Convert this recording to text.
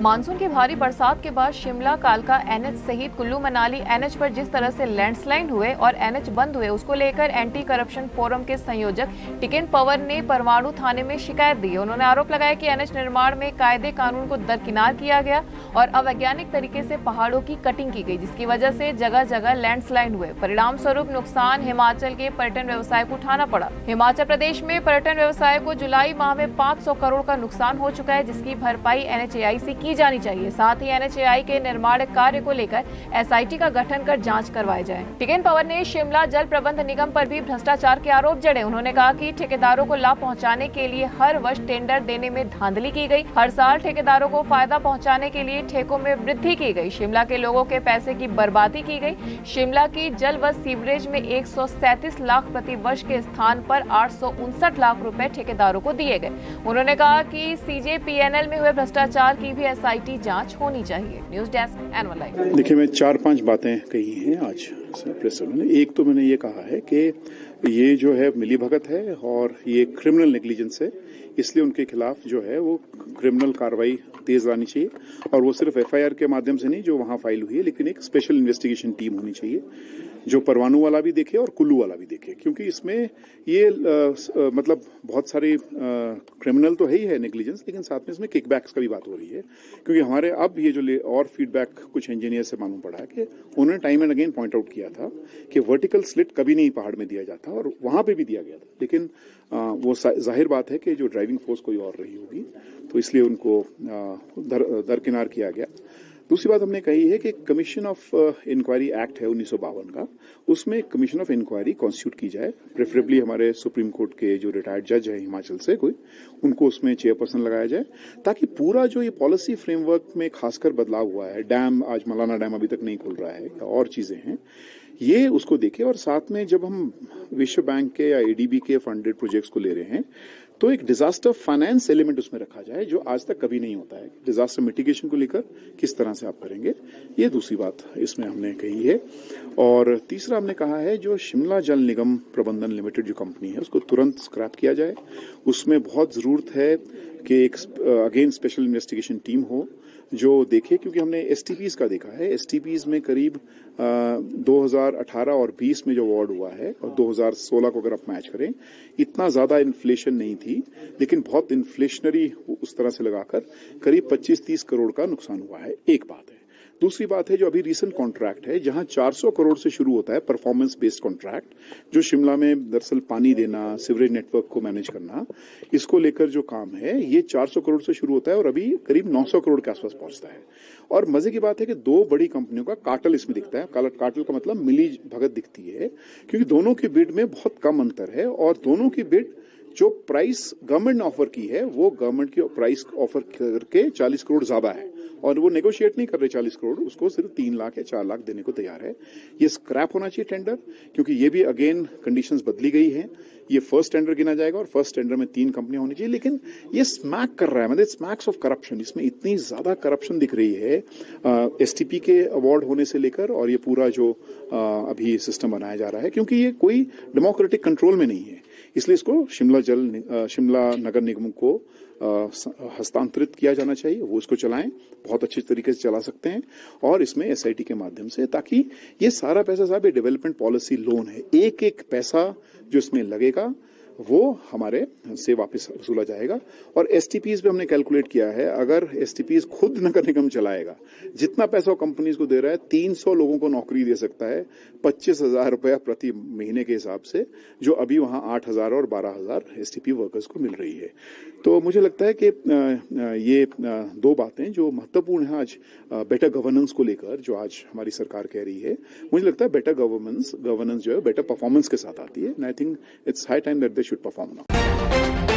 Monsoon की भारी बरसात के बाद शिमला कालका एनएच सहित कुल्लू मनाली एनएच पर जिस तरह से लैंडस्लाइड हुए और एनएच बंद हुए, उसको लेकर एंटी करप्शन फोरम के संयोजक टिकेन पवर ने परवाणु थाने में शिकायत दी। उन्होंने आरोप लगाया कि एनएच निर्माण में कायदे कानून को दरकिनार किया गया और अवैज्ञानिक तरीके से पहाड़ों की कटिंग की गई, जिसकी वजह से जगह जगह लैंडस्लाइड हुए। परिणाम स्वरूप नुकसान हिमाचल के पर्यटन व्यवसाय को उठाना पड़ा। हिमाचल प्रदेश में पर्यटन व्यवसाय को जुलाई माह में 500 करोड़ का नुकसान हो चुका है, जिसकी भरपाई एनएचएआई से की जानी चाहिए। साथ ही एनएचएआई के निर्माण कार्य को लेकर एसआईटी का गठन कर जांच करवाई जाए। टिकेन पवर ने शिमला जल प्रबंध निगम पर भी भ्रष्टाचार के आरोप जड़े। उन्होंने कहा कि ठेकेदारों को लाभ पहुंचाने के लिए हर वर्ष टेंडर देने में धांधली की गई। हर साल ठेकेदारों को फायदा पहुंचाने के लिए ठेकों में वृद्धि की गई। शिमला के लोगों के पैसे की बर्बादी की गई। शिमला की जल व सीवरेज में 137 लाख प्रति वर्ष के स्थान पर 859 लाख रुपए ठेकेदारों को दिए गए। उन्होंने कहा कि सीजेपीएनएल में हुए भ्रष्टाचार की भी एसआईटी जांच होनी चाहिए। News desk anyone live. देखिए, मैं 4-5 बातें कही हैं आज प्रेस में। एक तो मैंने ये कहा है कि ये जो है मिलीभगत है और ये क्रिमिनल नेग्लिजेंस है, इसलिए उनके खिलाफ जो है वो क्रिमिनल कार्रवाई तेज लानी चाहिए और वो सिर्फ एफआईआर के माध्यम से नहीं जो वहां फाइल हुई है, लेकिन एक स्पेशल इन्वेस्टिगेशन टीम होनी चाहिए जो परवाणु वाला भी देखे और कुल्लू वाला भी देखे, क्योंकि इसमें ये मतलब बहुत सारे क्रिमिनल तो है ही है नेग्लिजेंस, लेकिन साथ में इसमें किकबैक्स का भी बात हो रही है। क्योंकि हमारे अब ये जो और फीडबैक कुछ इंजीनियर से मालूम पड़ा है कि उन्होंने time and again point out किया था कि वर्टिकल स्लिट कभी नहीं पहाड़ में दिया जाता और वहां पे भी दिया गया था, लेकिन वो जाहिर बात है कि जो ड्राइविंग फोर्स कोई और रही होगी, तो इसलिए उनको दरकिनार किया गया। दूसरी बात हमने कही है कि कमीशन ऑफ इंक्वायरी एक्ट है 1952 का, उसमें कमीशन ऑफ इंक्वायरी कॉन्स्टिट्यूट की जाए। प्रेफरेबली हमारे सुप्रीम कोर्ट के जो रिटायर्ड जज है हिमाचल से कोई, उनको उसमें चेयरपर्सन लगाया जाए, ताकि पूरा जो ये पॉलिसी फ्रेमवर्क में खासकर बदलाव हुआ है, डैम आज मलाना डैम अभी तक नहीं खुल रहा है और चीजें हैं, ये उसको देखे। और साथ में जब हम विश्व बैंक के या एडीबी के फंडेड प्रोजेक्ट्स को ले रहे हैं, तो एक डिजास्टर फाइनेंस एलिमेंट उसमें रखा जाए जो आज तक कभी नहीं होता है। डिजास्टर मिटिगेशन को लेकर किस तरह से आप करेंगे, ये दूसरी बात इसमें हमने कही है। और तीसरा हमने कहा है जो शिमला जल निगम प्रबंधन लिमिटेड जो कंपनी है, उसको तुरंत स्क्रैप किया जाए। उसमें बहुत जरूरत है कि एक अगेन स्पेशल इन्वेस्टिगेशन टीम हो जो देखे, क्योंकि हमने एसटीपीज का देखा है। एसटीपीज में करीब 2018 और 20 में जो अवार्ड हुआ है और 2016 को अगर आप मैच करें, इतना ज्यादा इन्फ्लेशन नहीं थी, लेकिन बहुत इन्फ्लेशनरी उस तरह से लगाकर करीब 25-30 करोड़ का नुकसान हुआ है। एक बात है। दूसरी बात है जो अभी रीसेंट कॉन्ट्रैक्ट है, जहां 400 करोड़ से शुरू होता है परफॉर्मेंस बेस्ड कॉन्ट्रैक्ट, जो शिमला में दरअसल पानी देना, सीवरेज नेटवर्क को मैनेज करना, इसको लेकर जो काम है ये 400 करोड़ से शुरू होता है और अभी करीब 900 करोड़ के आसपास पहुंचता है। और मजे की बात है कि दो बड़ी कंपनियों का कार्टेल इसमें दिखता है। कार्टेल का मतलब मिली भगत दिखती है, क्योंकि दोनों के बिड में बहुत कम अंतर है और दोनों की बिड जो प्राइस गवर्नमेंट ने ऑफर की है वो गवर्नमेंट की प्राइस ऑफर करके 40 करोड़ ज्यादा है और वो नेगोशिएट नहीं कर रहे 40 करोड़, उसको सिर्फ 3 लाख या 4 लाख देने को तैयार है। ये स्क्रैप होना चाहिए टेंडर, क्योंकि ये भी अगेन कंडीशंस बदली गई हैं। ये फर्स्ट टेंडर गिना जाएगा और फर्स्ट टेंडर में 3 कंपनियां होनी चाहिए, लेकिन ये स्मैक कर रहा है, मतलब स्मैक्स ऑफ करप्शन। इसमें इतनी ज्यादा करप्शन दिख रही है एसटीपी के अवार्ड होने से लेकर, और ये पूरा जो अभी सिस्टम बनाया जा रहा है, क्योंकि ये कोई डेमोक्रेटिक कंट्रोल में नहीं है। इसलिए इसको शिमला नगर निगम को हस्तांतरित किया जाना चाहिए, वो इसको चलाएं, बहुत अच्छे तरीके से चला सकते हैं, और इसमें एसआईटी के माध्यम से, ताकि ये सारा पैसा साहब ये डेवलपमेंट पॉलिसी लोन है, एक एक पैसा जो इसमें लगेगा वो हमारे से वापस वसूला जाएगा। और एसटीपीज पे हमने कैलकुलेट किया है, अगर एसटीपीज खुद नगर निगम चलाएगा, जितना पैसा वो कंपनीज को दे रहा है, 300 लोगों को नौकरी दे सकता है 25,000 रुपया प्रति महीने के हिसाब से, जो अभी वहां 8,000 और 12,000 एसटीपी वर्कर्स को मिल रही है। तो मुझे लगता है कि ये 2 बातें जो महत्वपूर्ण है आज बेटर गवर्नेंस को लेकर, जो आज हमारी सरकार कह रही है, मुझे लगता है बेटर गवर्नेंस जो है बेटर परफॉर्मेंस के साथ आती है। And I think it's high time that they should perform now.